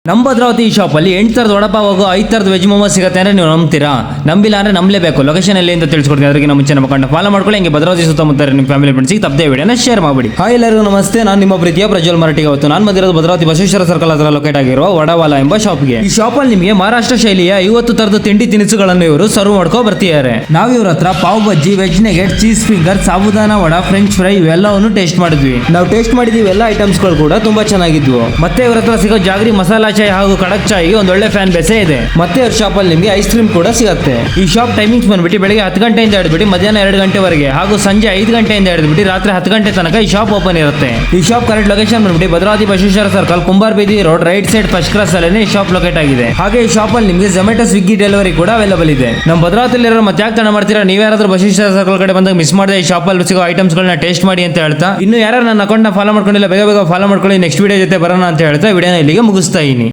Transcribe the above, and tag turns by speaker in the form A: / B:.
A: ನಮ್ಮ ಭದ್ರಾವತಿ ಶಾಪ್ ಅಲ್ಲಿ 8 ತರದ ವಡಪಾವ್ ಹಾಗೂ 5 ತರದ ವೆಜ್ ಮೋಮೋಸ್ ಸಿಗುತ್ತೆ ಅಂದ್ರೆ ನೀವು ನಂಬ್ತೀರಾ? ನಂಬಿಲ್ಲ ಅಂದ್ರೆ ನಂಬಲೇಬೇಕು. ಲೊಕೇಶನ್ ಎಲ್ಲಿ ಅಂತ ತಿಳಿಸ್ಕೊಡ್ತೀನಿ. ಅದಕ್ಕೆ ನಮ್ಮ ಮುಂಚೆ ನಮ್ಮ ಕಂಡು ಫಾಲೋ ಮಾಡ್ಕೊಳ್ಳಿ. ಹಿಂಗೆ ಭದ್ರಾವತಿ ಸುತ್ತಮುತ್ತ ನಿಮ್ಮ ಫ್ಯಾಮಿಲಿ ಫ್ರೆಂಡ್ಸ್ಗೆ ತಪ್ಪದೆ ವಿಡಿಯೋನ ಶೇರ್ ಮಾಡಿ. ಹಾಯ್ ಎಲ್ಲರಿಗೂ ನಮಸ್ತೆ, ನಾನು ನಿಮ್ಮ ಪ್ರೀತಿಯ ಪ್ರಜ್ವಲ್ ಮರಾಠಿ. ಅವತ್ತು ನಾನು ಬಂದಿರೋದು ಭದ್ರಾವತಿ ಬಸವೇಶ್ವರ ಸರ್ಕಲ್ ಹತ್ರ ಲೊಕೇಟ್ ಆಗಿರುವ ವಡವಾಲ ಎಂಬ ಶಾಪ್ಗೆ. ಈ ಶಾಪಲ್ಲಿ ನಿಮಗೆ ಮಹಾರಾಷ್ಟ್ರ ಶೈಲಿಯ 50 ತರದ ತಿಂಡಿ ತಿನಿಸುಗಳನ್ನು ಇವರು ಸರ್ವ್ ಮಾಡ್ಕೊ ಬರ್ತಿದ್ದಾರೆ. ನಾವು ಇವ್ರ ಹತ್ರ ಪಾವ್ ಬಜ್ಜಿ, ವೆಜ್ ನೆಗೆಟ್, ಚೀಸ್ ಫಿಂಗರ್, ಸಾಬುದಾನ ವಡ, ಫ್ರೆಂಚ್ ಫ್ರೈ ಇವೆಲ್ಲವನ್ನು ಟೇಸ್ಟ್ ಮಾಡಿದ್ವಿ. ನಾವು ಟೇಸ್ಟ್ ಮಾಡಿದೀವಿ ಎಲ್ಲ ಐಟಮ್ಸ್ ಗಳು ಕೂಡ ತುಂಬಾ ಚೆನ್ನಾಗಿದ್ವು. ಮತ್ತೆ ಇವ್ರ ಹತ್ರ ಸಿಗೋ ಜಾಗ್ರಿ ಮಸಾಲಾ ಚಾಯ್ ಹಾಗೂ ಕಡಕ್ ಚಾಯ್ಗೆ ಒಂದು ಒಳ್ಳೆ ಫ್ಯಾನ್ ಬೇಸೇ ಇದೆ. ಮತ್ತೆ ಅವ್ರ ಶಾಪ್ ಅಲ್ಲಿ ನಿಮಗೆ ಐಸ್ ಕ್ರೀಮ್ ಕೂಡ ಸಿಗುತ್ತೆ. ಈ ಶಾಪ್ ಟೈಮಿಂಗ್ಸ್ ಬಂದ್ಬಿಟ್ಟು ಬೆಳಿಗ್ಗೆ 10 ಗಂಟೆಯಿಂದ ಹಿಡಿದ್ಬಿಟ್ಟು ಮಧ್ಯಾಹ್ನ 2 ಗಂಟೆವರೆಗೆ ಹಾಗೂ ಸಂಜೆ 5 ಗಂಟೆಯಿಂದ ಹಿಡಿದ್ಬಿಟ್ಟು ರಾತ್ರಿ 10 ಗಂಟೆ ತನಕ ಈ ಶಾಪ್ ಓಪನ್ ಇರುತ್ತೆ. ಈ ಶಾಪ್ ಕರೆಕ್ಟ್ ಲೊಕೇಶನ್ ಬಂದ್ಬಿಟ್ಟು ಭದ್ರಾವತಿ ಬಸವೇಶ್ವರ ಸರ್ಕಲ್ ಕುಂಬಾರ್ ಬೀದಿ road right side first cross ಅಲ್ಲೇ ಈ ಶಾಪ್ ಲೊಕೇಟ್ ಆಗಿದೆ. ಹಾಗೆ ಈ ಶಾಪ್ ಅಲ್ಲಿ ನಿಮಗೆ ಝೊಮ್ಯಾಟೊ, ಸ್ವಿಗ್ಗಿ ಡೆಲಿವರಿ ಕೂಡ ಅವೈಲೇಬಲ್ ಇದೆ. ನಮ್ಮ ಭದ್ರಾವತಿಲಿರೋ ಮತ್ತೆ ಯಾಕೆ ತಡ ಮಾಡ್ತೀರಾ? ನೀವು ಯಾರಾದ್ರೂ ಬಸವೇಶ್ವರ ಸರ್ಕಲ್ ಕಡೆ ಬಂದಾಗ ಮಿಸ್ ಮಾಡದೆ ಈ ಶಾಪ್ ಅಲ್ಲಿ ಸಿಗೋ ಐಟಮ್ಸ್ ಗಳನ್ನ ಟೇಸ್ಟ್ ಮಾಡಿ ಅಂತ ಹೇಳ್ತಾ, ಇನ್ನು ಯಾರು ನನ್ನ ಅಕೌಂಟ್ ನ ಫಾಲೋ ಮಾಡ್ಕೊಂಡಿಲ್ಲ ಬೇಗ ಬೇಗ ಫಾಲೋ ಮಾಡ್ಕೊಳ್ಳಿ. ನೆಕ್ಸ್ಟ್ ವಿಡಿಯೋ ಜೊತೆ ಬರೋಣ ಅಂತ ಹೇಳ್ತಾ ವಿಡಿಯೋನ ಇಲ್ಲಿಗೆ ಮುಗಿಸ್ತಾ ಇದೀನಿ.